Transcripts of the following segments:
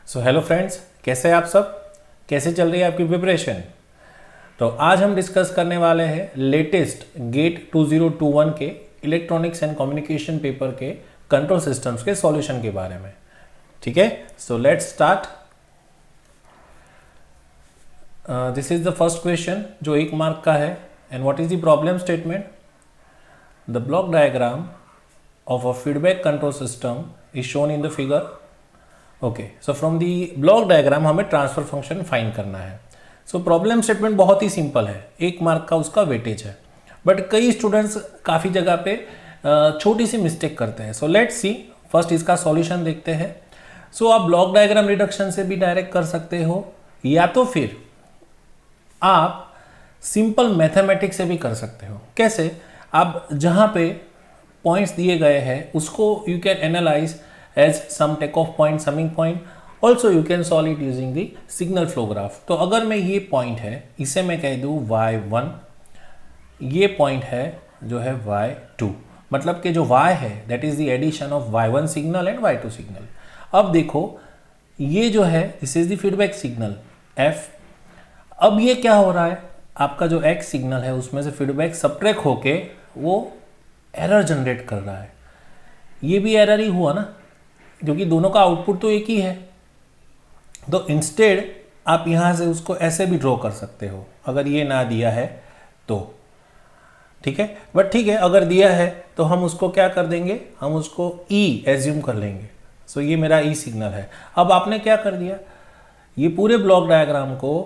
So hello friends, कैसे हैं आप सब? कैसे चल रही है आपकी प्रिपरेशन? तो आज हम डिस्कस करने वाले हैं लेटेस्ट गेट 2021 के इलेक्ट्रॉनिक्स एंड कम्युनिकेशन पेपर के कंट्रोल सिस्टम्स के सॉल्यूशन के बारे में। ठीक है, so let's start. This is the first question जो 1 मार्क का है। And what is the problem statement? The block diagram of a feedback control system is shown in the figure. Okay, so from the block diagram हमें transfer function find करना है। So problem statement बहुत ही simple है, 1 mark का उसका weightage है, but कई students काफ़ी जगह पे छोटी सी मिस्टेक करते हैं। सो लेट्स सी, फर्स्ट इसका सॉल्यूशन देखते हैं। सो आप ब्लॉक डायग्राम रिडक्शन से भी डायरेक्ट कर सकते हो, या तो फिर आप सिंपल मैथमेटिक्स से भी कर सकते हो। कैसे? आप जहाँ पे पॉइंट्स दिए गए हैं उसको you can analyse as some takeoff point, summing point. Also you can solve it using the signal flow graph. तो अगर मैं ये पॉइंट है इसे मैं कह दूँ y1, ये पॉइंट है जो है y2, मतलब कि जो y है that is the addition of y1 signal and y2 signal. अब देखो ये जो है this is the feedback signal f। अब ये क्या हो रहा है, आपका जो x सिग्नल है उसमें से फीडबैक सब्ट्रैक्ट होके वो एरर जनरेट कर रहा है। ये भी एरर ही हुआ ना, क्योंकि दोनों का आउटपुट तो एक ही है। तो इंस्टेड आप यहाँ से उसको ऐसे भी ड्रॉ कर सकते हो अगर ये ना दिया है तो, ठीक है। बट ठीक है, अगर दिया है तो हम उसको क्या कर देंगे, हम उसको E एज्यूम कर लेंगे। सो ये मेरा E सिग्नल है। अब आपने क्या कर दिया, ये पूरे ब्लॉक डायग्राम को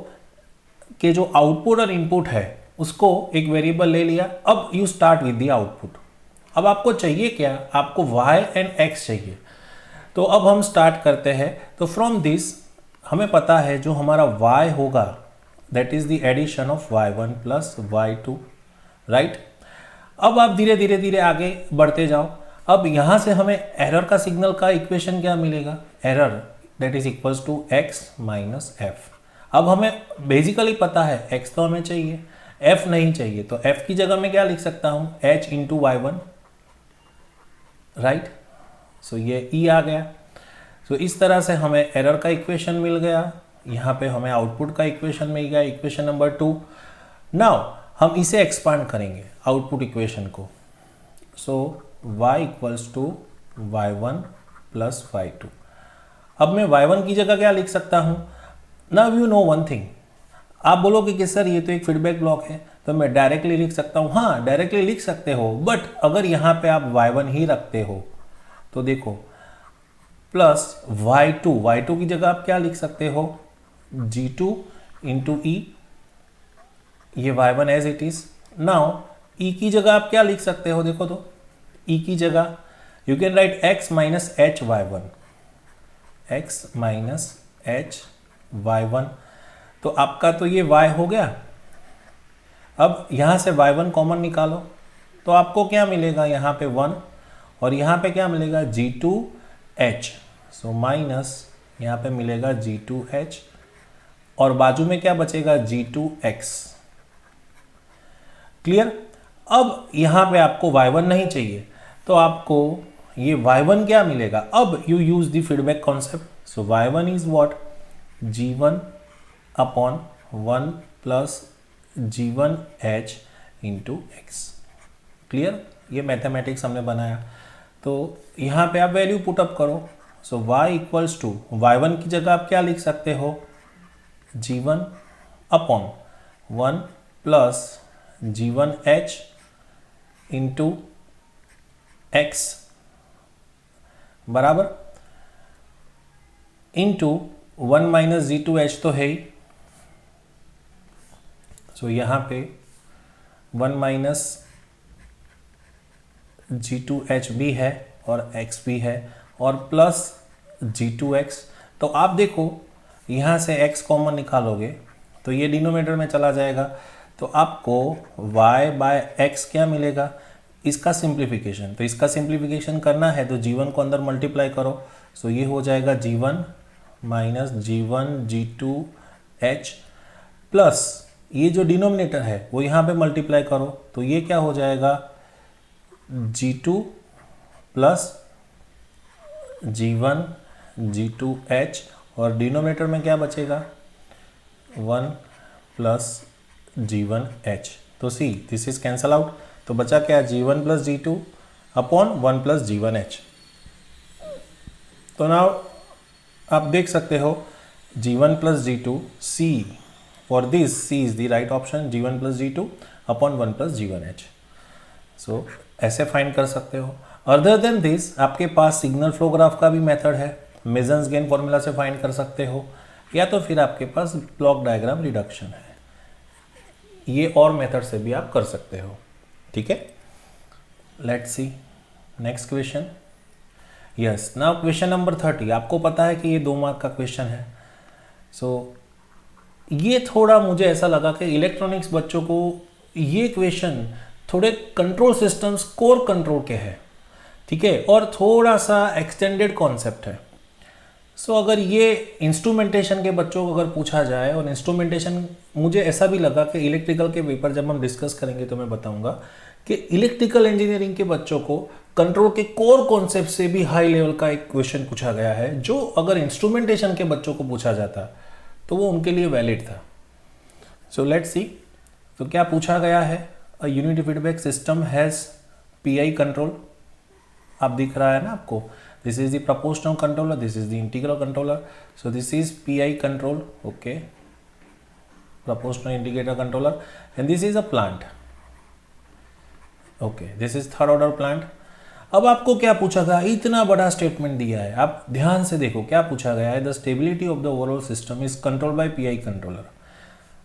के जो आउटपुट और इनपुट है उसको एक वेरिएबल ले लिया। अब you start with the output. अब आपको चाहिए क्या, आपको y एंड x चाहिए। तो अब हम स्टार्ट करते हैं। तो फ्रॉम दिस हमें पता है जो हमारा y होगा that is the addition of y1 plus y2, right. अब आप धीरे धीरे धीरे आगे बढ़ते जाओ। अब यहाँ से हमें एरर का सिग्नल का इक्वेशन क्या मिलेगा, error that is equals to x minus F. अब हमें बेसिकली पता है x तो हमें चाहिए, f नहीं चाहिए, तो f की जगह में क्या लिख सकता हूँ, h इंटू y1, राइट। सो ये E आ गया। सो इस तरह से हमें एरर का इक्वेशन मिल गया, यहाँ पे हमें आउटपुट का इक्वेशन मिल गया, इक्वेशन नंबर 2। नाउ हम इसे एक्सपांड करेंगे आउटपुट इक्वेशन को। So y equals to y1 plus y2। अब मैं y1 की जगह क्या लिख सकता हूँ, now you know one thing. आप बोलोगे कि सर ये तो एक फीडबैक ब्लॉक है तो मैं डायरेक्टली लिख सकता हूँ। हाँ, डायरेक्टली लिख सकते हो, बट अगर यहाँ पे आप y1 ही रखते हो तो देखो प्लस y2 की जगह आप क्या लिख सकते हो, g2 इंटू ई, ये y1 as it is. Now e की जगह आप क्या लिख सकते हो, देखो तो e की जगह you can write x minus H y1, x minus H y1। तो आपका तो ये y हो गया। अब यहाँ से y1 कॉमन निकालो तो आपको क्या मिलेगा, यहाँ पे 1 और यहाँ पे क्या मिलेगा, G2H। सो माइनस यहाँ पे मिलेगा G2H और बाजू में क्या बचेगा, G2X। क्लियर। अब यहाँ पे आपको y1 नहीं चाहिए तो आपको ये y1 क्या मिलेगा, अब you use the feedback concept. So y1 is what, G1 upon 1 plus G1H into x। Clear, ये मैथमेटिक्स हमने बनाया। तो यहाँ पे आप वैल्यू पुटअप करो। सो y इक्वल्स टू y1 की जगह आप क्या लिख सकते हो, G1 upon 1 plus G1H into x बराबर इंटू 1 माइनस G2H तो है ही। सो यहाँ पे 1 माइनस G2H भी है और x भी है और प्लस G2X। तो आप देखो यहाँ से x कॉमन निकालोगे तो ये डिनोमिनेटर में चला जाएगा, तो आपको y बाय x क्या मिलेगा, इसका सिंप्लीफिकेशन। तो इसका सिंप्लीफिकेशन करना है तो G1 को अंदर मल्टीप्लाई करो। सो ये हो जाएगा G1 minus G1 G2H plus ये जो डिनोमिनेटर है वो यहाँ पे मल्टीप्लाई करो तो ये क्या हो जाएगा, G2 प्लस G1 G2H और डिनोमिनेटर में क्या बचेगा 1 प्लस G1H। तो see this is cancel out, तो बचा क्या G1 plus G2 upon 1 plus G1H। तो नाउ आप देख सकते हो G1 plus G2 C, for this C is the right option, G1 plus G2 upon 1 plus G1H। सो ऐसे फाइंड कर सकते हो। अदर देन दिस आपके पास सिग्नल फ्लो ग्राफ का भी मेथड है, मेजन्स गेन फॉर्मूला से फाइंड कर सकते हो, या तो फिर आपके पास ब्लॉक डायग्राम रिडक्शन है, ये और मेथड से भी आप कर सकते हो। ठीक है, let's see next question. Yes, now question number 30। आपको पता है कि ये 2 मार्क का क्वेश्चन है। सो ये थोड़ा मुझे ऐसा लगा कि इलेक्ट्रॉनिक्स बच्चों को ये क्वेश्चन थोड़े कंट्रोल सिस्टम्स कोर कंट्रोल के हैं, ठीक है, और थोड़ा सा एक्सटेंडेड कॉन्सेप्ट है। सो अगर ये इंस्ट्रूमेंटेशन के बच्चों को अगर पूछा जाए, और इंस्ट्रूमेंटेशन मुझे ऐसा भी लगा कि इलेक्ट्रिकल के पेपर जब हम डिस्कस करेंगे तो मैं बताऊंगा कि इलेक्ट्रिकल इंजीनियरिंग के बच्चों को कंट्रोल के कोर कॉन्सेप्ट से भी हाई लेवल का एक क्वेश्चन पूछा गया है, जो अगर इंस्ट्रूमेंटेशन के बच्चों को पूछा जाता तो वो उनके लिए वैलिड था। सो लेट्स सी, तो क्या पूछा गया है, a unit feedback system has PI control. आप दिख रहा है ना आपको, this is the proportional controller, this is the integral controller, so this is PI control, okay, proportional integrator controller, and this is a plant, okay, this is third order plant। अब आपको क्या पूछा गया, इतना बड़ा स्टेटमेंट दिया है, आप ध्यान से देखो क्या पूछा गया है, the stability of the overall system is control by PI controller,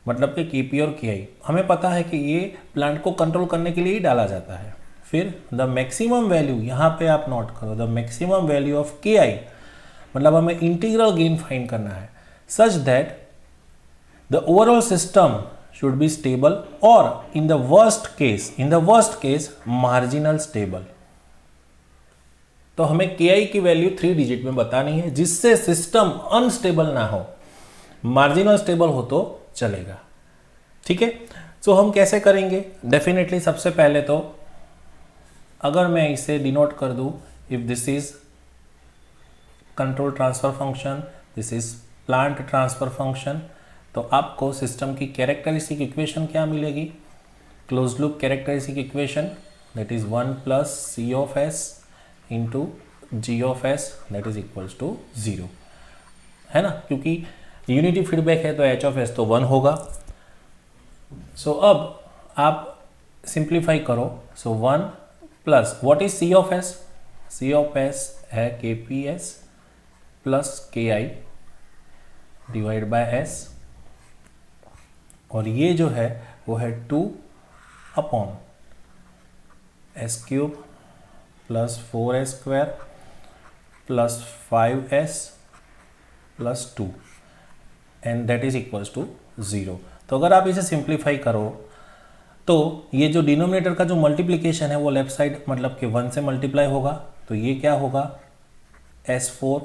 मतलब कि KP और KI हमें पता है कि ये प्लांट को कंट्रोल करने के लिए ही डाला जाता है। फिर द मैक्सिमम वैल्यू, यहाँ पे आप नोट करो, the maximum value of KI, मतलब हमें इंटीग्रल गेन फाइंड करना है, such that the overall system should be stable, और in the worst case marginal stable. तो हमें KI की वैल्यू 3 डिजिट में बतानी है, जिससे सिस्टम अनस्टेबल ना हो, मार्जिनल स्टेबल हो तो चलेगा। ठीक है, सो हम कैसे करेंगे, डेफिनेटली सबसे पहले तो अगर मैं इसे डिनोट कर दूं, if this is control transfer function, this is plant transfer function, तो आपको सिस्टम की कैरेक्टरिस्टिक इक्वेशन क्या मिलेगी, close loop characteristic equation, that is 1 plus C of S into G of S that is equals to 0, है ना, क्योंकि unity feedback है तो H ऑफ S तो 1 होगा। सो अब आप सिंप्लीफाई करो, so 1 plus what is C of S, C of S है KPS plus KI divide by S, और ये जो है वो है 2 upon S cube plus 4S square plus 5S plus 2 and that is equals to 0। तो अगर आप इसे सिंप्लीफाई करो तो ये जो डिनोमिनेटर का जो मल्टीप्लिकेशन है वो लेफ्ट साइड मतलब कि 1 से मल्टीप्लाई होगा, तो ये क्या होगा S4,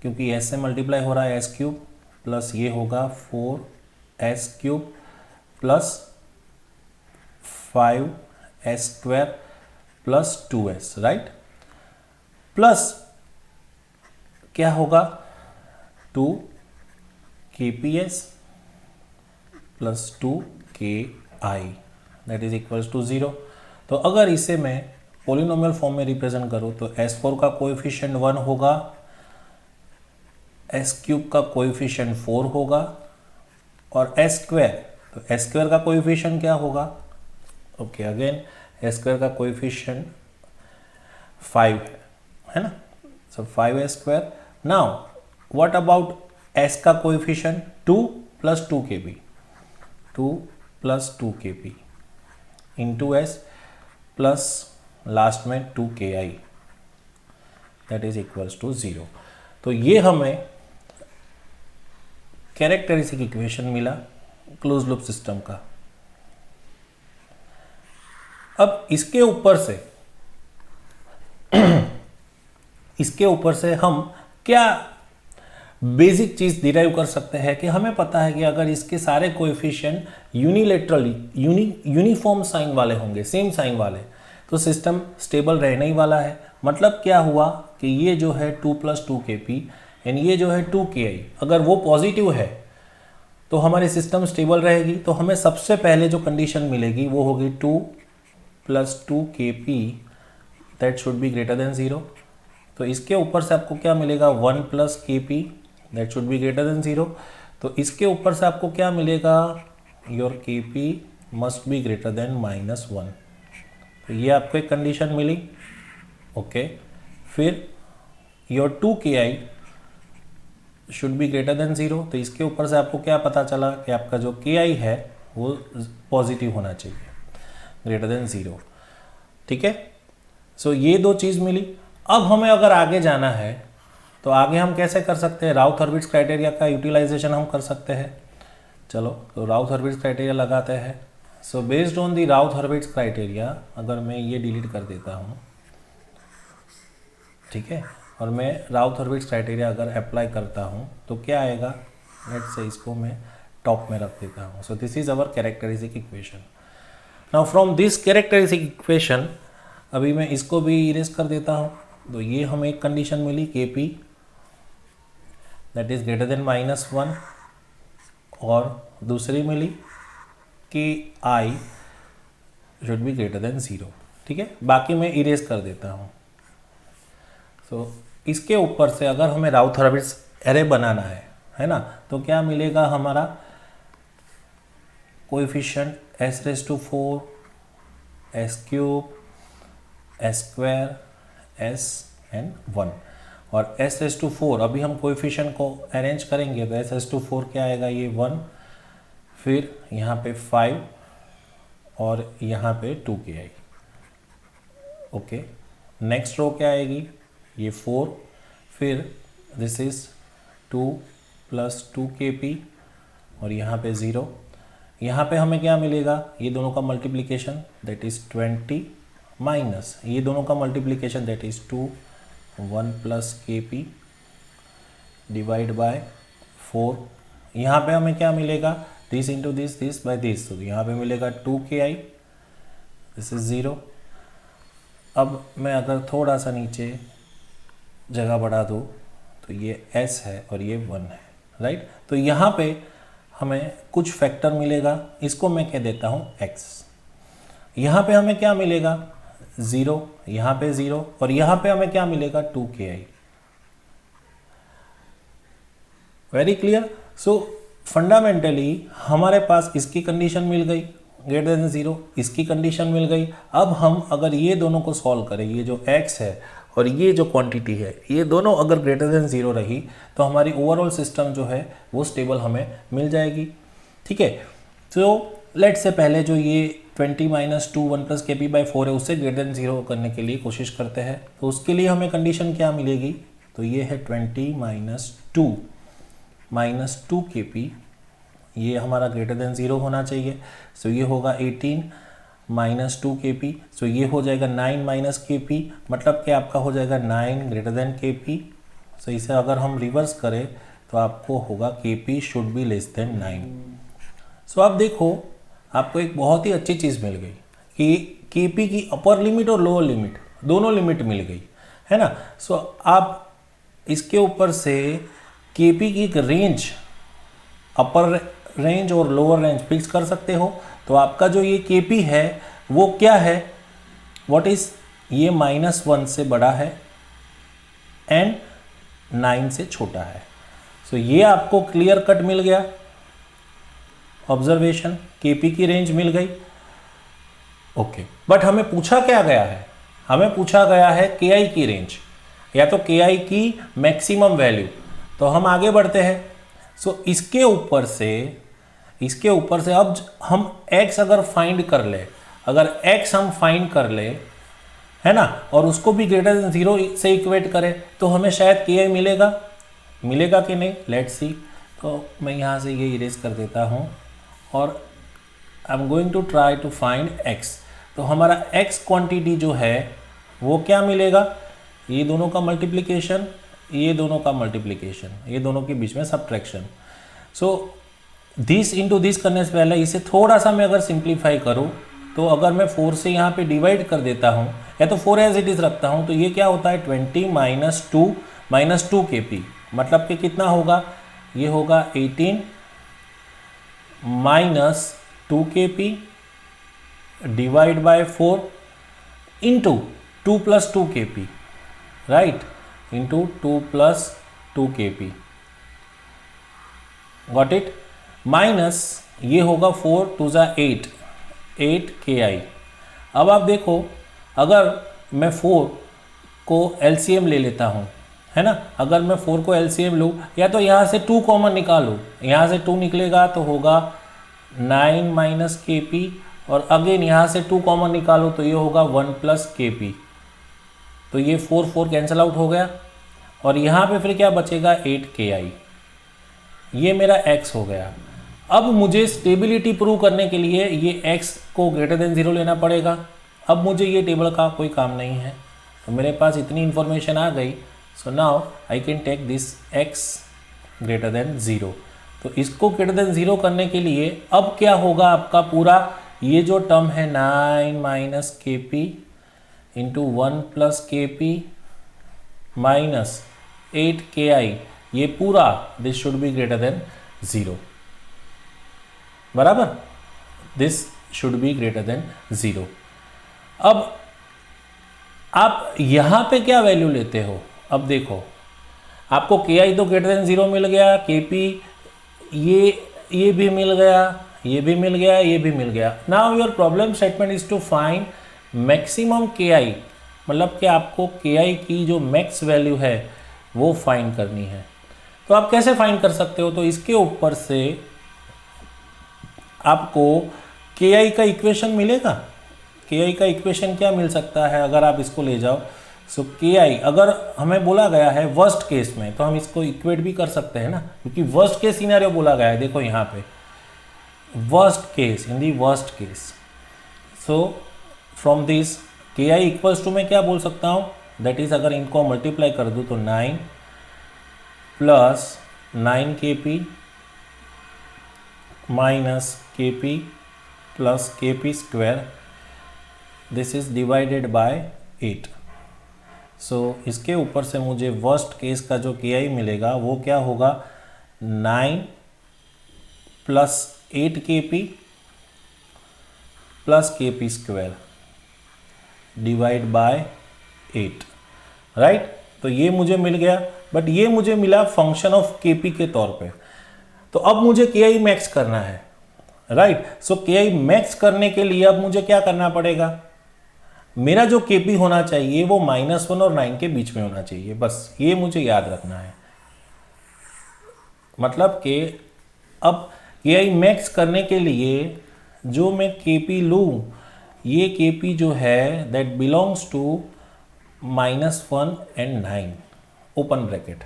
क्योंकि S से मल्टीप्लाई हो रहा है S क्यूब, प्लस ये होगा 4S cube plus 5S square plus 2S, right, plus क्या होगा 2 KPS plus 2 KI that is equals to 0। तो अगर इसे मैं पोलिनोमियल फॉर्म में रिप्रेजेंट करूँ तो S4 का कोएफिशिएंट 1 होगा, S क्यूब का कोएफिशिएंट 4 होगा, और S स्क्वायर, तो S स्क्वायर का कोएफिशिएंट क्या होगा, ओके अगेन S स्क्वायर का कोएफिशिएंट 5 है ना, so 5S square. Now what about S का coefficient 2 plus 2 KB, 2 plus 2 KP into S plus last में 2 KI that is equals to 0। तो ये हमें कैरेक्टरिस्टिक इक्वेशन मिला क्लोज लूप सिस्टम का। अब इसके ऊपर से हम क्या बेसिक चीज डिराइव कर सकते हैं कि हमें पता है कि अगर इसके सारे कोएफिशिएंट यूनिलेटरली यूनिफॉर्म साइन वाले होंगे, सेम साइन वाले, तो सिस्टम स्टेबल रहने ही वाला है। मतलब क्या हुआ कि ये जो है 2 प्लस 2 KP एंड ये जो है 2ki, अगर वो पॉजिटिव है तो हमारी सिस्टम स्टेबल रहेगी। तो हमें सबसे पहले जो कंडीशन मिलेगी वो होगी 2 + 2kp that should be greater than 0। तो इसके ऊपर से आपको क्या मिलेगा 1 + kp that should be greater than 0। तो इसके ऊपर से आपको क्या मिलेगा your kp must be greater than -1। तो ये आपको एक कंडीशन मिली। ओके, फिर your 2ki should be greater than 0। तो इसके ऊपर से आपको क्या पता चला कि आपका जो ki है वो पॉजिटिव होना चाहिए, ग्रेटर देन 0। ठीक है, सो ये दो चीज़ मिली। अब हमें अगर आगे जाना है तो आगे हम कैसे कर सकते हैं, राउथ-हर्विट्ज़ क्राइटेरिया का यूटिलाइजेशन हम कर सकते हैं। चलो, तो राउथ-हर्विट्ज़ क्राइटेरिया लगाते हैं। So based on the Routh Hurwitz criteria, अगर मैं ये डिलीट कर देता हूँ, ठीक है, और मैं राउथ-हर्विट्ज़ क्राइटेरिया अगर अप्लाई करता हूँ तो क्या आएगा, लेट्स से इसको मैं टॉप में रख देता हूँ। सो this is our characteristic equation. Now from this characteristic equation, अभी मैं इसको भी इरेज कर देता हूँ। तो ये हमें एक कंडीशन मिली kp that is greater than -1, और दूसरी मिली ki should be greater than 0। ठीक है, बाकी मैं इरेज कर देता हूँ। सो इसके ऊपर से अगर हमें राउथ-हर्विट्ज़ एरे बनाना है ना, तो क्या मिलेगा हमारा coefficient s⁴, s³ s² s and 1। और s⁴ अभी हम कोएफिशिएंट को अरेंज करेंगे तो s⁴ क्या आएगा, ये 1, फिर यहाँ पे 5 और यहाँ पे 2ki। ओके, नेक्स्ट रो क्या आएगी, ये 4, फिर दिस इज 2 + 2kp और यहाँ पे 0। यहाँ पे हमें क्या मिलेगा, ये दोनों का मल्टीप्लिकेशन दैट इज 20 माइनस ये दोनों का multiplication that is 2, 1 + kp divide by 4। यहाँ पे हमें क्या मिलेगा, this into this by this, तो यहाँ पे मिलेगा 2ki, दिस इज 0। अब मैं अगर थोड़ा सा नीचे जगह बढ़ा दूँ तो ये s है और ये 1 है, राइट। तो यहाँ पे हमें कुछ फैक्टर मिलेगा, इसको मैं कह देता हूँ x। यहाँ पे हमें क्या मिलेगा 0, यहाँ पे 0, और यहाँ पे हमें क्या मिलेगा 2ki। Very clear. सो फंडामेंटली हमारे पास इसकी कंडीशन मिल गई ग्रेटर देन 0, इसकी कंडीशन मिल गई। अब हम अगर ये दोनों को सॉल्व करें, ये जो x है और ये जो क्वांटिटी है, ये दोनों अगर ग्रेटर देन 0 रही तो हमारी ओवरऑल सिस्टम जो है वो स्टेबल हमें मिल जाएगी। ठीक है, तो लेट से पहले जो ये 20 - 2 1 + kp/4 है उससे ग्रेटर देन 0 करने के लिए कोशिश करते हैं। तो उसके लिए हमें कंडीशन क्या मिलेगी, तो ये है 20 - 2 - 2kp, ये हमारा ग्रेटर देन 0 होना चाहिए। सो ये होगा 18 - 2kp, सो ये हो जाएगा 9 - kp, मतलब कि आपका हो जाएगा 9 ग्रेटर देन kp। सो इसे अगर हम रिवर्स करें तो आपको होगा kp should be less than 9। सो आप देखो, आपको एक बहुत ही अच्छी चीज़ मिल गई कि kp की अपर लिमिट और लोअर लिमिट दोनों लिमिट मिल गई, है ना। सो आप इसके ऊपर से kp की एक रेंज, अपर रेंज और लोअर रेंज फिक्स कर सकते हो। तो आपका जो ये kp है वो क्या है, व्हाट इज, ये -1 से बड़ा है एंड 9 से छोटा है। सो ये आपको क्लियर कट मिल गया ऑब्जर्वेशन, kp की रेंज मिल गई। ओके, बट हमें पूछा क्या गया है, हमें पूछा गया है ki की रेंज या तो ki की मैक्सिमम वैल्यू। तो हम आगे बढ़ते हैं। सो इसके ऊपर से अब हम x अगर फाइंड कर ले, अगर x हम फाइंड कर ले, है ना, और उसको भी ग्रेटर देन 0 से इक्वेट करें तो हमें शायद ki मिलेगा कि नहीं, लेट्स सी। तो मैं यहाँ से ये इरेज कर देता हूँ और I am going to try to find x। तो हमारा x क्वांटिटी जो है वो क्या मिलेगा, ये दोनों का मल्टीप्लिकेशन, ये दोनों का मल्टीप्लिकेशन, ये दोनों के बीच में subtraction. So this into this करने से पहले इसे थोड़ा सा मैं अगर सिंप्लीफाई करूँ तो अगर मैं 4 से यहाँ पे डिवाइड कर देता हूँ या तो 4 एज इट इज़ रखता हूँ तो ये क्या होता है 20 - 2 - 2kp, मतलब कि कितना होगा, ये होगा 18 minus 2kp divide by 4 into 2 plus 2kp, right, into 2 plus 2kp, got it, minus ये होगा 4 टू ज़ा 8 ki। अब आप देखो, अगर मैं 4 को LCM ले लेता हूँ, है ना, अगर मैं 4 को LCM लूँ, या तो यहाँ से 2 कॉमन निकालूँ, यहाँ से 2 निकलेगा तो होगा 9 माइनस kp, और अगेन यहाँ से 2 कॉमन निकालो तो ये होगा 1 प्लस kp। तो ये 4 कैंसिल आउट हो गया, और यहाँ पे फिर क्या बचेगा, 8 ki। ये मेरा x हो गया। अब मुझे स्टेबिलिटी प्रूव करने के लिए ये x को ग्रेटर देन 0 लेना पड़ेगा। अब मुझे ये टेबल का कोई काम नहीं है, तो मेरे पास इतनी इन्फॉर्मेशन आ गई। So now I can take this x greater than 0। तो इसको ग्रेटर देन 0 करने के लिए अब क्या होगा, आपका पूरा ये जो टर्म है 9 minus kp into 1 plus kp minus 8 ki, ये पूरा this should be greater than 0, बराबर, this should be greater than 0। अब आप यहाँ पे क्या वैल्यू लेते हो, अब देखो, आपको ki तो ग्रेटर देन 0 मिल गया, kp ये भी मिल गया, ये भी मिल गया, ये भी मिल गया। Now your problem statement is to find maximum ki, मतलब कि आपको ki की जो मैक्स वैल्यू है वो फाइंड करनी है। तो आप कैसे फाइंड कर सकते हो, तो इसके ऊपर से आपको ki का इक्वेशन मिलेगा। ki का इक्वेशन क्या मिल सकता है, अगर आप इसको ले जाओ, सो ki अगर हमें बोला गया है वर्स्ट केस में, तो हम इसको इक्वेट भी कर सकते हैं ना, क्योंकि वर्स्ट केस सिनेरियो बोला गया है। देखो यहाँ पे worst case, in the worst case, so from this ki equals to मैं क्या बोल सकता हूँ, दैट इज अगर इनको मल्टीप्लाई कर दूँ तो 9 plus 9 kp minus kp plus kp square, this is divided by 8। सो इसके ऊपर से मुझे वर्स्ट केस का जो ki मिलेगा वो क्या होगा, 9 plus 8 kp plus kp square divide by 8, right. तो ये मुझे मिल गया, बट ये मुझे मिला फंक्शन ऑफ kp के तौर पे। तो अब मुझे ki मैक्स करना है, राइट। सो ki मैक्स करने के लिए अब मुझे क्या करना पड़ेगा, मेरा जो kp होना चाहिए वो -1 और 9 के बीच में होना चाहिए, बस ये मुझे याद रखना है। मतलब कि अब ki मैक्स करने के लिए जो मैं kp लूँ, ये kp जो है that belongs to -1 and 9 open bracket,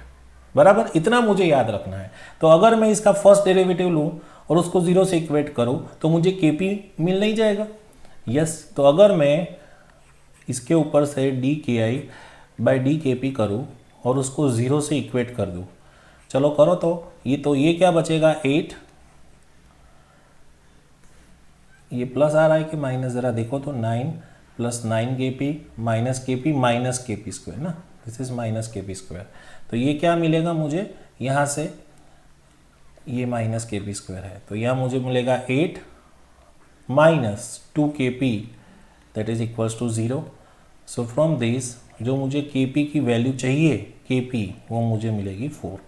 बराबर, इतना मुझे याद रखना है। तो अगर मैं इसका फर्स्ट डेरिवेटिव लूँ और उसको 0 से इक्वेट करूँ तो मुझे kp मिल नहीं जाएगा, यस। तो अगर मैं इसके ऊपर से dki बाई dkp करूँ और उसको 0 से इक्वेट कर दूँ, चलो करो, तो ये क्या बचेगा, 8, ये प्लस आ रहा है कि माइनस, ज़रा देखो तो 9 plus 9 kp minus kp square ना, this is minus kp square. तो ये क्या मिलेगा मुझे, यहाँ से ये माइनस kp स्क्वायर है, तो यहाँ मुझे मिलेगा 8 minus 2 kp that is equals to 0। So from this जो मुझे kp की वैल्यू चाहिए, kp वो मुझे मिलेगी 4।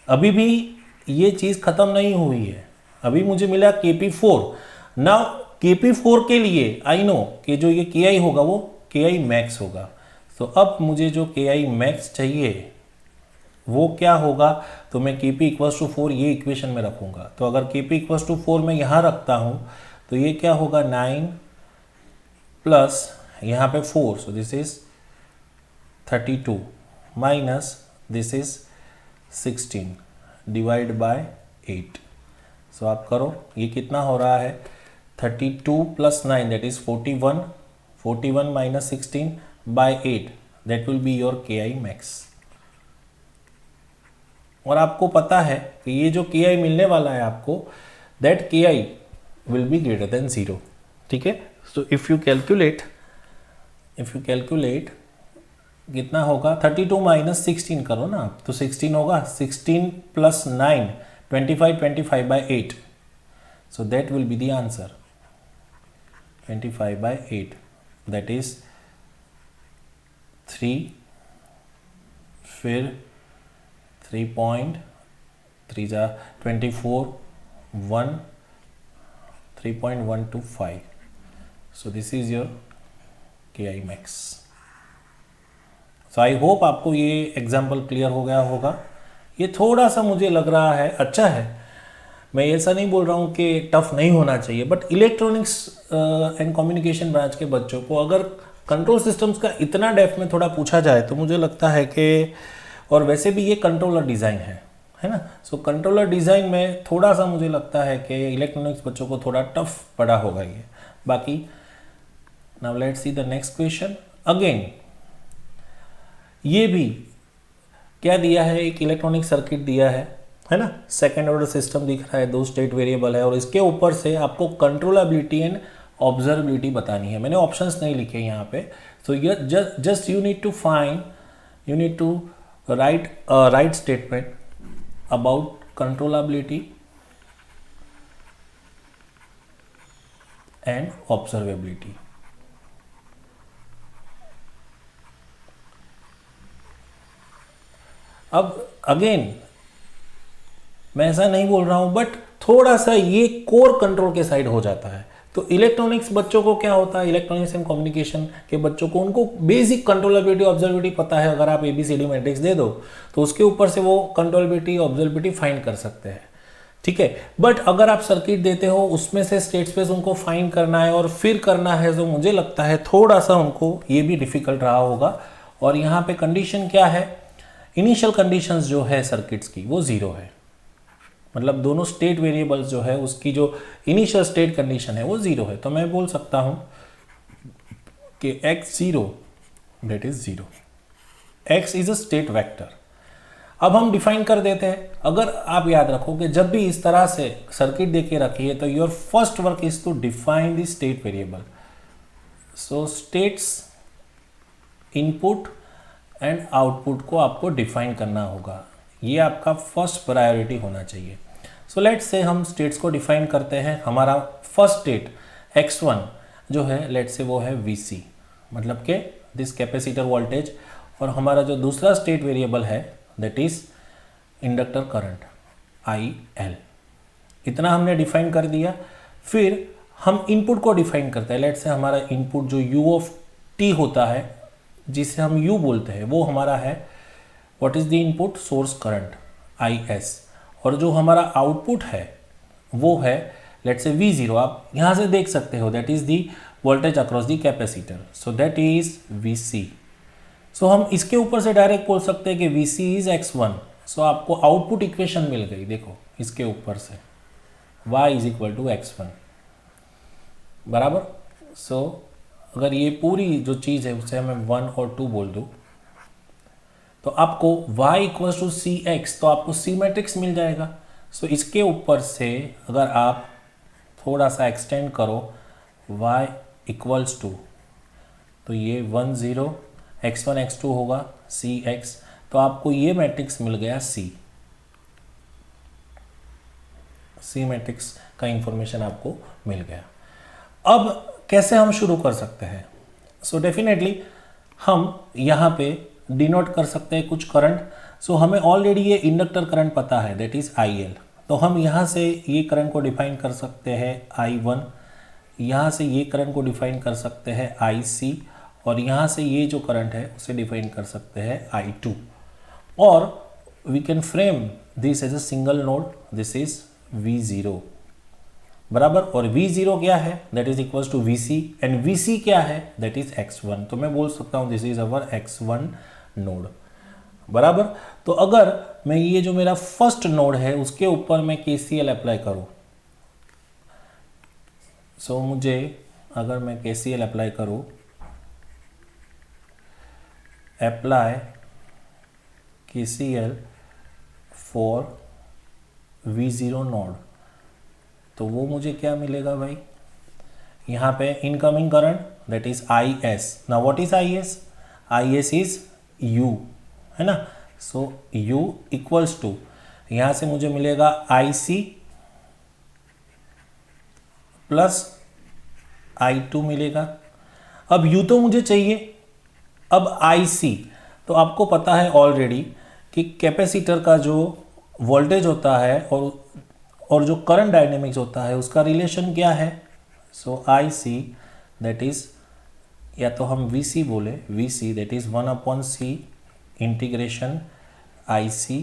अभी भी ये चीज़ ख़त्म नहीं हुई है, अभी मुझे मिला kp 4। नाउ kp 4 के लिए आई नो कि जो ये ki होगा वो ki मैक्स होगा। तो अब मुझे जो ki मैक्स चाहिए वो क्या होगा, तो मैं kp इक्वल्स टू 4 ये इक्वेशन में रखूँगा। तो अगर kp इक्वल्स टू 4 मैं यहाँ रखता हूँ तो ये क्या होगा, 9 प्लस यहाँ पे 4, so this is 32 minus this is 16 divide by 8। So आप करो, ये कितना हो रहा है, 32 plus 9 that is 41, 41 minus 16 by 8 that will be your ki max. और आपको पता है कि ये जो ki मिलने वाला है आपको, that ki will be greater than 0, ठीक है। सो इफ यू कैलकुलेट कितना होगा 32 माइनस 16 करो ना, तो 16 होगा, 16 plus 9 25, 25 by 8, so that will be the answer, 25 by 8, that is 3, फिर 3.3 जा 24, 1, 3.125, so this is your KI max. So I hope आपको ये एग्जाम्पल क्लियर हो गया होगा। ये थोड़ा सा मुझे लग रहा है अच्छा है, मैं ऐसा नहीं बोल रहा हूँ कि टफ नहीं होना चाहिए, but electronics and communication branch के बच्चों को अगर कंट्रोल सिस्टम्स का इतना डेप्थ में थोड़ा पूछा जाए तो मुझे लगता है कि, और वैसे भी ये कंट्रोलर डिज़ाइन है ना, सो कंट्रोलर डिज़ाइन में थोड़ा सा मुझे लगता है कि इलेक्ट्रॉनिक्स बच्चों को थोड़ा टफ पड़ा होगा ये। बाकी now let's see the next question. Again ये भी क्या दिया है, एक इलेक्ट्रॉनिक सर्किट दिया है ना, सेकेंड ऑर्डर सिस्टम दिख रहा है, 2 स्टेट वेरिएबल है, और इसके ऊपर से आपको कंट्रोलेबिलिटी एंड ऑब्जर्वेबिलिटी बतानी है। मैंने ऑप्शंस नहीं लिखे यहाँ पे, तो just you need to find, you need to write statement about controllability and observability. अब अगेन मैं ऐसा नहीं बोल रहा हूं, बट थोड़ा सा ये कोर कंट्रोल के साइड हो जाता है। तो इलेक्ट्रॉनिक्स बच्चों को क्या होता है, इलेक्ट्रॉनिक्स एंड कम्युनिकेशन के बच्चों को उनको बेसिक कंट्रोलेबिलिटी ऑब्जर्वेबिलिटी पता है। अगर आप ABCD मैट्रिक्स दे दो तो उसके ऊपर से वो कंट्रोलेबिलिटी ऑब्जर्वेबिलिटी फाइंड कर सकते हैं, ठीक है। बट अगर आप सर्किट देते हो उसमें से स्टेट स्पेस उनको फाइंड करना है और फिर करना है, तो मुझे लगता है थोड़ा सा उनको ये भी डिफिकल्ट रहा होगा। और यहाँ पे कंडीशन क्या है, इनिशियल कंडीशंस जो है सर्किट्स की वो 0 है, मतलब दोनों स्टेट वेरिएबल्स जो है उसकी जो इनिशियल स्टेट कंडीशन है वो 0 है। तो मैं बोल सकता हूं कि x0 that is 0, x is a state vector. अब हम डिफाइन कर देते हैं। अगर आप याद रखो कि जब भी इस तरह से सर्किट दे के रखी है तो your first work is to define the state variable. So states input and output को आपको डिफाइन करना होगा, ये आपका फर्स्ट प्रायोरिटी होना चाहिए। सो लेट्स से हम स्टेट्स को डिफाइन करते हैं। हमारा फर्स्ट स्टेट x1 जो है लेट्स से वो है Vc, मतलब कि दिस कैपेसिटर वोल्टेज, और हमारा जो दूसरा स्टेट वेरिएबल है that is inductor current IL। इतना हमने डिफाइन कर दिया। फिर हम इनपुट को डिफाइन करते हैं। लेट्स से हमारा इनपुट जो u होता है, जिसे हम U बोलते हैं, वो हमारा है what is the input source current IS, और जो हमारा आउटपुट है वो है लेट्स से V0। आप यहाँ से देख सकते हो that is the voltage across the capacitor, so that is Vc। सो हम इसके ऊपर से डायरेक्ट बोल सकते हैं कि Vc इज x1। सो आपको आउटपुट इक्वेशन मिल गई, देखो इसके ऊपर से y is equal to x1 बराबर। सो अगर ये पूरी जो चीज़ है उसे मैं 1 और 2 बोल दूँ तो आपको y इक्वल्स टू CX, तो आपको C मैट्रिक्स मिल जाएगा। सो इसके ऊपर से अगर आप थोड़ा सा एक्सटेंड करो y इक्वल्स टू, तो ये 1 0 x1 x2 होगा CX, तो आपको ये मैट्रिक्स मिल गया C मैट्रिक्स का इंफॉर्मेशन आपको मिल गया। अब कैसे हम शुरू कर सकते हैं? सो डेफिनेटली हम यहाँ पे डिनोट कर सकते हैं कुछ करंट। सो हमें ऑलरेडी ये इंडक्टर करंट पता है दैट इज IL, तो हम यहाँ से ये करंट को डिफाइन कर सकते हैं I1, यहाँ से ये करंट को डिफाइन कर सकते हैं IC, और यहाँ से ये जो करंट है उसे डिफाइन कर सकते हैं I2, और we can frame this as a single node, this is V0 बराबर। और V0 क्या है that is equals to Vc, and Vc क्या है दैट इज x1, तो मैं बोल सकता हूँ this is our x1 node बराबर। तो अगर मैं ये जो मेरा फर्स्ट नोड है उसके ऊपर मैं KCL अप्लाई करूं, सो मुझे अगर मैं KCL अप्लाई करूं, apply KCL for V0 node, तो वो मुझे क्या मिलेगा भाई, यहाँ पे incoming current that is IS। Now what is IS? IS is u, है ना। सो u इक्वल्स टू, यहाँ से मुझे मिलेगा IC प्लस I2 मिलेगा। अब u तो मुझे चाहिए, अब IC तो आपको पता है ऑलरेडी कि कैपेसिटर का जो वोल्टेज होता है और जो करंट डायनेमिक्स होता है उसका रिलेशन क्या है। सो IC दैट इज, या तो हम VC बोले, VC that is 1/C integration IC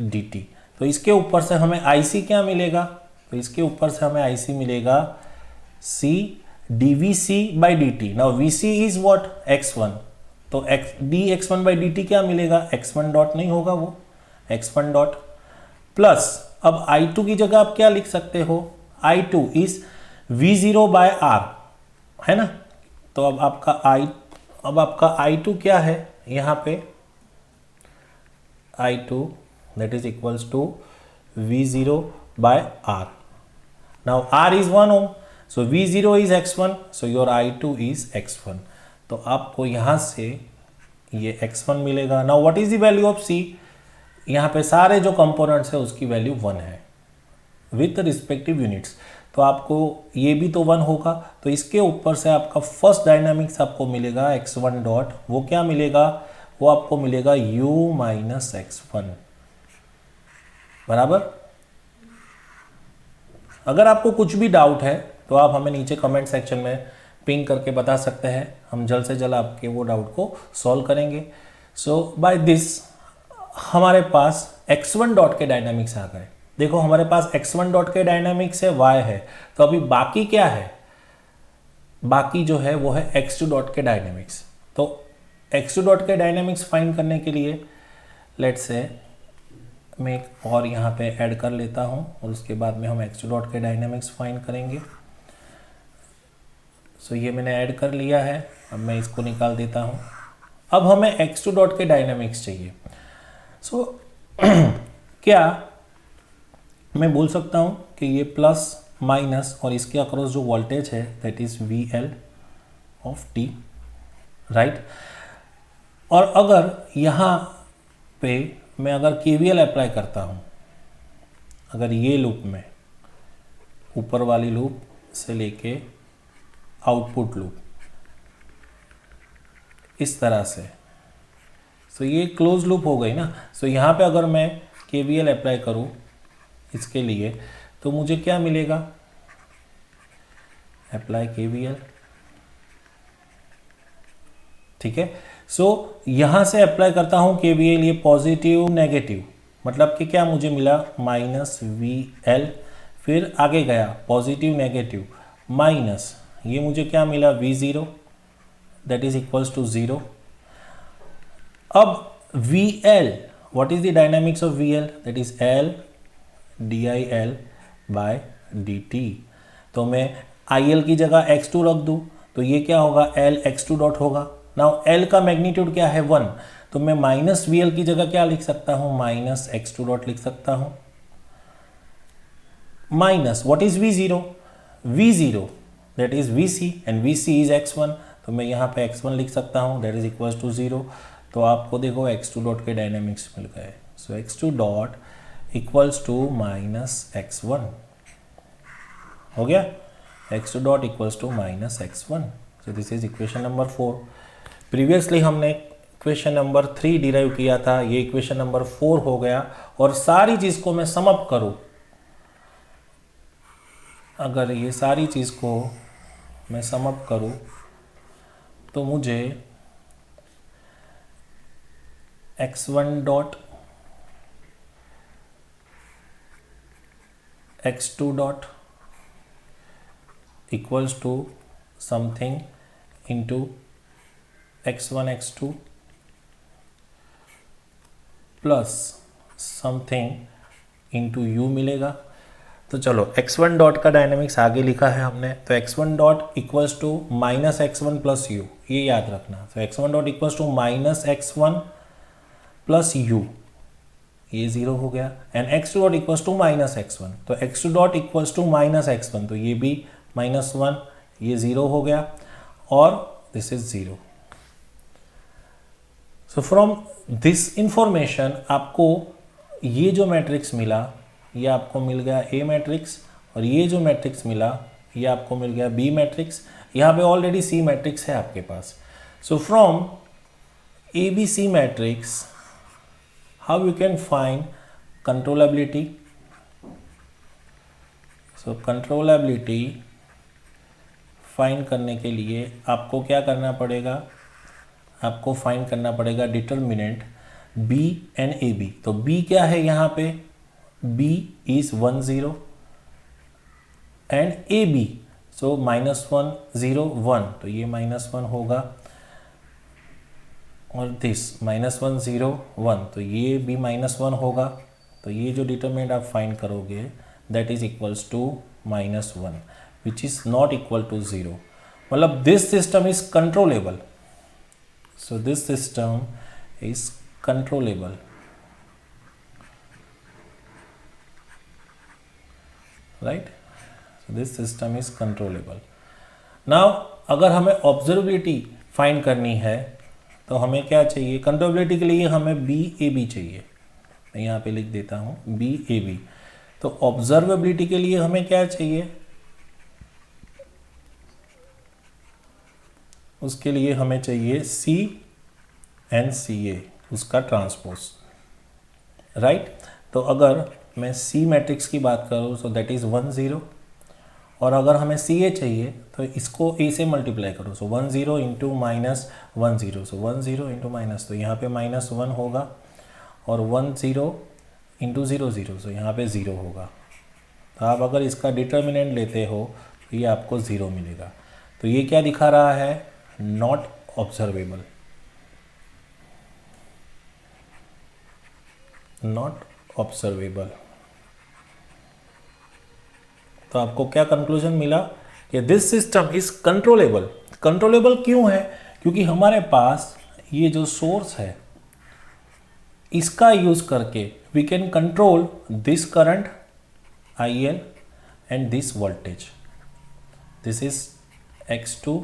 dt। तो इसके ऊपर से हमें IC क्या मिलेगा, तो इसके ऊपर से हमें IC मिलेगा C dVC by dt। Now VC is what, x1, तो dx1 by dt क्या मिलेगा, x1 डॉट नहीं होगा वो, x1 डॉट प्लस, अब I2 की जगह आप क्या लिख सकते हो, I2 is V0 by R, है ना। तो अब आपका I2 क्या है यहाँ पे, I2 that is equals to V0 by R. Now R is 1 ohm, so V0 is x1, so your I2 is x1। तो आपको यहाँ से ये x1 मिलेगा। Now what is the value of C, यहाँ पे सारे जो कंपोनेंट्स है उसकी वैल्यू 1 है विथ रिस्पेक्टिव यूनिट्स, तो आपको ये भी तो 1 होगा। तो इसके ऊपर से आपका फर्स्ट डायनामिक्स आपको मिलेगा x1 डॉट, वो क्या मिलेगा, वो आपको मिलेगा u माइनस x1 बराबर। अगर आपको कुछ भी डाउट है तो आप हमें नीचे कमेंट सेक्शन में पिंग करके बता सकते हैं, हम जल्द से जल्द आपके वो डाउट को सॉल्व करेंगे। सो बाय दिस हमारे पास x1 डॉट के डायनामिक्स आ गए। देखो हमारे पास x1 डॉट के डायनामिक्स है, y है, तो अभी बाकी क्या है, बाकी जो है वो है x2 डॉट के डायनामिक्स। तो x2 डॉट के डायनामिक्स फाइंड करने के लिए लेट्स से मैं एक और यहाँ पे ऐड कर लेता हूँ और उसके बाद में हम x2 डॉट के डायनामिक्स फाइंड करेंगे। सो ये मैंने ऐड कर लिया है, अब मैं इसको निकाल देता हूँ। अब हमें x2 डॉट के डायनामिक्स चाहिए। सो क्या मैं बोल सकता हूँ कि ये प्लस माइनस और इसके अक्रॉस जो वोल्टेज है that is VL of t, right. और अगर यहाँ पे मैं अगर KVL अप्लाई करता हूँ, अगर ये लूप में, ऊपर वाली लूप से लेके आउटपुट लूप इस तरह से, सो ये क्लोज लूप हो गई ना। सो यहाँ पे अगर मैं KVL अप्लाई करूँ इसके लिए तो मुझे क्या मिलेगा, अप्लाई KVL, ठीक है। सो यहाँ से अप्लाई करता हूँ KVL, ये पॉजिटिव नेगेटिव, मतलब कि क्या मुझे मिला माइनस VL, फिर आगे गया पॉजिटिव नेगेटिव माइनस, ये मुझे क्या मिला V0 that is equals to 0। अब VL, what is the dynamics of VL, that is L DIL by dt। तो मैं IL की जगह x2 रख दूँ तो ये क्या होगा, L x2 डॉट होगा। नाउ L का मैग्नीट्यूड क्या है 1, तो मैं माइनस VL की जगह क्या लिख सकता हूँ, माइनस x2 डॉट लिख सकता हूँ। Minus what is V0, V0 that is VC and VC is x1, तो मैं यहाँ पे x1 लिख सकता हूँ दैट इज इक्वल्स टू 0। तो आपको देखो x2 डॉट के डायनेमिक्स मिल गए। So x2 dot equals to minus x1 हो गया, x2 dot equals to minus x1। So this is equation number 4। Previously हमने इक्वेशन नंबर 3 डिराइव किया था, ये इक्वेशन नंबर 4 हो गया। और सारी चीज़ को मैं सम अप करूँ, अगर ये सारी चीज़ को मैं सम अप करूँ तो मुझे x1 dot x2 dot equals to something into x1 x2 plus something into u मिलेगा। तो चलो x1 डॉट का डायनेमिक्स आगे लिखा है हमने, तो x1 dot equals to minus x1 plus u, ये याद रखना। तो x1 dot equals to minus x1 plus u, ये 0 हो गया। And x2 dot equals to minus x1, तो x2 dot equals to minus x1, तो ये भी -1, ये 0 हो गया और this is 0। So from this information आपको ये जो मैट्रिक्स मिला ये आपको मिल गया ए मैट्रिक्स, और ये जो मैट्रिक्स मिला ये आपको मिल गया बी मैट्रिक्स। यहाँ पे ऑलरेडी सी मैट्रिक्स है आपके पास। So from A B C matrix how you can find controllability. So controllability find करने के लिए आपको क्या करना पड़ेगा, आपको फाइंड करना पड़ेगा determinant B and A B. तो बी क्या है यहाँ पे, B is 1 0 and A B, so -1 0 1, तो ये -1 होगा, और दिस -1 0 1, तो ये भी -1 होगा। तो ये जो डिटर्मिनेंट आप फाइंड करोगे that is equals to -1 which is not equal to 0। मतलब this system is controllable. So this system is controllable, right? So this system is controllable. Now अगर हमें observability फाइंड करनी है तो हमें क्या चाहिए, कंट्रोलेबिलिटी के लिए हमें बी ए बी चाहिए। मैं यहाँ पे लिख देता हूँ बी ए बी। तो ऑब्जर्वेबिलिटी के लिए हमें क्या चाहिए, उसके लिए हमें चाहिए सी एंड सी ए, उसका ट्रांसपोज, राइट। तो अगर मैं सी मैट्रिक्स की बात करूँ तो दैट इज़ 1 0, और अगर हमें सी ए चाहिए तो इसको ए से मल्टीप्लाई करो, सो 1 0 इंटू -1 0, सो 1 0 इंटू माइनस, तो यहाँ पे -1 होगा, और 1 0 इंटू 0 0, सो यहाँ पे 0 होगा। तो आप अगर इसका डिटर्मिनेंट लेते हो तो ये आपको 0 मिलेगा। तो ये क्या दिखा रहा है, नॉट ऑब्जर्वेबल, नॉट ऑब्जर्वेबल। तो आपको क्या कंक्लूजन मिला कि this system is controllable. Controllable क्यों है, क्योंकि हमारे पास ये जो सोर्स है इसका यूज करके we can control this current IL and this voltage, this is X2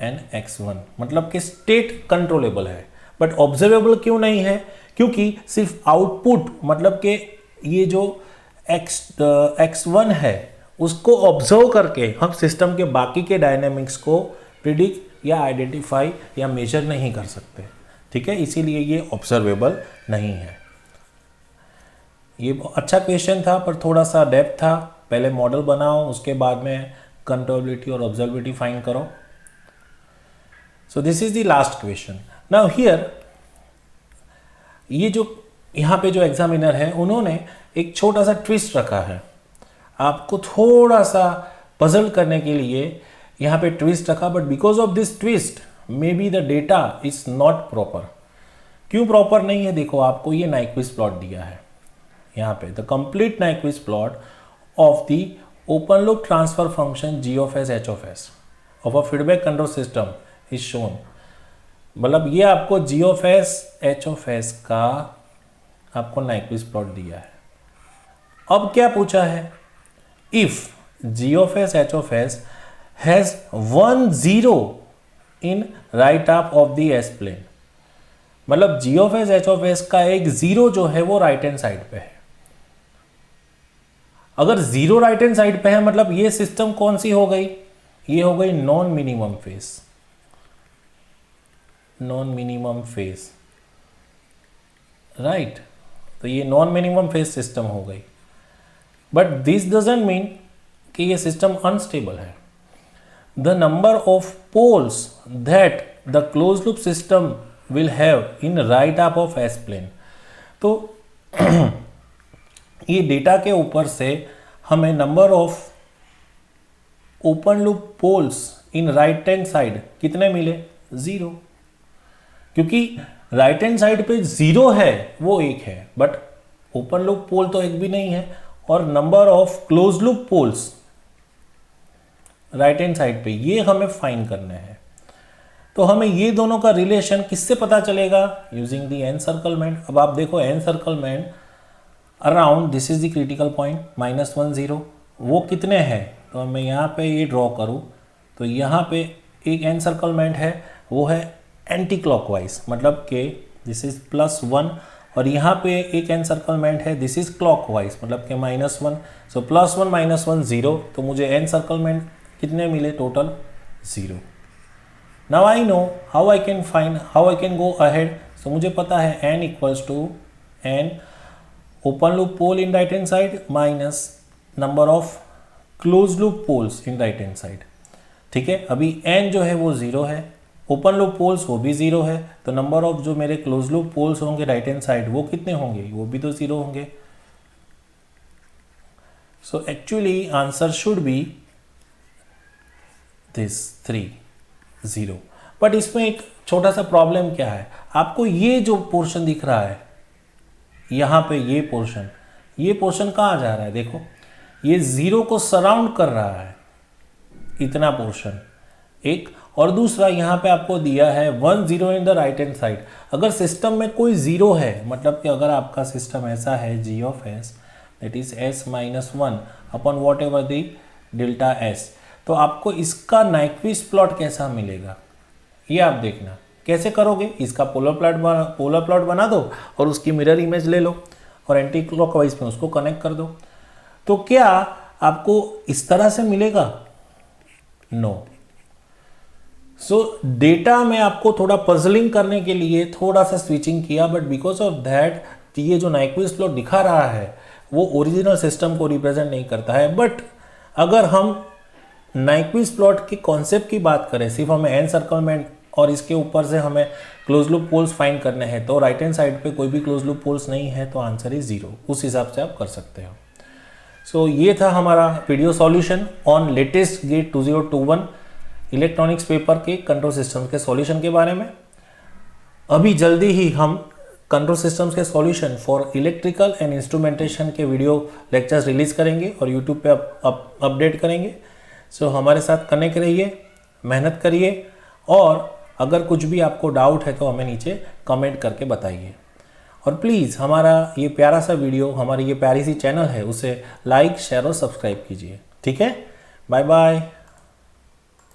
and X1, मतलब कि स्टेट कंट्रोलेबल है। बट ऑब्जर्वेबल क्यों नहीं है, क्योंकि सिर्फ आउटपुट, मतलब कि ये जो X1 है उसको ऑब्जर्व करके हम सिस्टम के बाकी के डायनेमिक्स को प्रिडिक्ट या आइडेंटिफाई या मेजर नहीं कर सकते, ठीक है, इसीलिए ये ऑब्जर्वेबल नहीं है। ये अच्छा क्वेश्चन था पर थोड़ा सा डेप्थ था। पहले मॉडल बनाओ, उसके बाद में कंट्रोलेबिलिटी और ऑब्जर्वेबिलिटी फाइंड करो। सो this is the last question. Now here ये जो यहाँ पे जो एग्जामिनर है उन्होंने एक छोटा सा ट्विस्ट रखा है, आपको थोड़ा सा पजल करने के लिए यहाँ पे ट्विस्ट रखा, but because of this twist may be the data is not proper. क्यों प्रॉपर नहीं है, देखो आपको ये नाइक्विस्ट प्लॉट दिया है यहाँ पे, the complete Nyquist plot of the open loop transfer function g of s h of s of a feedback control system is shown. मतलब ये आपको g of s h of s का आपको Nyquist plot दिया है। अब क्या पूछा है, if g of s h of s has 1 0 in right half of the S plane, मतलब g of s h of s का एक 0 जो है वो राइट हैंड साइड पे है। अगर 0 राइट हैंड साइड पे है मतलब ये सिस्टम कौन सी हो गई, ये हो गई non minimum phase, non minimum phase, right. तो ये नॉन मिनिमम फेज सिस्टम हो गई, बट दिस डजंट मीन कि ये सिस्टम अनस्टेबल है। The number of poles that the close loop system will have in right half of S plane. तो ये data के ऊपर से हमें number of open loop poles in right hand side कितने मिले, 0, क्योंकि राइट हैंड साइड पे 0 है वो एक है, बट ओपन लूप पोल तो एक भी नहीं है, और number of close loop poles right hand side पे ये हमें फाइंड करना है। तो हमें ये दोनों का रिलेशन किससे पता चलेगा, यूजिंग दी एनसर्कलमेंट। अब आप देखो encirclement around this is the critical point -1 0, वो कितने हैं, तो मैं यहाँ पे ये ड्रॉ करूँ तो यहाँ पे एक एनसर्कलमेंट है वो है एंटी क्लॉकवाइज, मतलब कि दिस इज +1 और यहाँ पे एक एनसर्कलमेंट है, दिस इज क्लॉकवाइज मतलब कि -1, सो +1 -1 0, तो मुझे एनसर्कलमेंट कितने मिले total 0. Now I know how I can go ahead. So मुझे पता है n equals to n open loop pole in right hand side minus number of close loop poles in right hand side. ठीक है, अभी n जो है वो 0 है, ओपन लूप पोल्स वो भी 0 है, तो नंबर ऑफ जो मेरे क्लोज लूप पोल्स होंगे राइट हैंड साइड वो कितने होंगे, वो भी तो 0 होंगे. So actually answer should be this 3 0. But इसमें एक छोटा सा प्रॉब्लम क्या है, आपको ये जो पोर्शन दिख रहा है यहाँ पे, ये पोर्शन कहाँ जा रहा है, देखो ये 0 को सराउंड कर रहा है, इतना पोर्शन एक, और दूसरा यहाँ पे आपको दिया है 1 0 in the right hand side. अगर सिस्टम में कोई 0 है, मतलब कि अगर आपका सिस्टम ऐसा है g of s that is s -1 upon what ever the delta s, तो आपको इसका नाइक्विस्ट प्लॉट कैसा मिलेगा ये आप देखना. कैसे करोगे, इसका पोलर प्लॉट बना दो और उसकी मिरर इमेज ले लो और एंटी क्लॉकवाइज में उसको कनेक्ट कर दो. तो क्या आपको इस तरह से मिलेगा, नो. सो डेटा में आपको थोड़ा पजलिंग करने के लिए थोड़ा सा स्विचिंग किया, बट बिकॉज ऑफ दैट ये जो नाइक्विस्ट प्लॉट दिखा रहा है वो ओरिजिनल सिस्टम को रिप्रेजेंट नहीं करता है. बट अगर हम नाइक्विस्ट प्लॉट के कॉन्सेप्ट की बात करें, सिर्फ हमें एनसर्कलमेंट और इसके ऊपर से हमें क्लोज लूप पोल्स फाइंड करने हैं, तो राइट हैंड साइड पे कोई भी क्लोज लूप पोल्स नहीं है, तो आंसर इज 0. उस हिसाब से आप कर सकते हो. सो ये था हमारा video solution on latest GATE 2021 electronics paper के कंट्रोल सिस्टम्स के सॉल्यूशन के बारे में. अभी जल्दी ही हम कंट्रोल सिस्टम्स के solution for electrical and instrumentation के वीडियो लेक्चर्स रिलीज करेंगे और यूट्यूब पे अपडेट करेंगे. सो हमारे साथ कनेक्ट रहिए, मेहनत करिए, और अगर कुछ भी आपको डाउट है तो हमें नीचे कमेंट करके बताइए. और प्लीज़ हमारा ये प्यारा सा वीडियो, हमारी ये प्यारी सी चैनल है, उसे लाइक शेयर और सब्सक्राइब कीजिए. ठीक है, बाय बाय.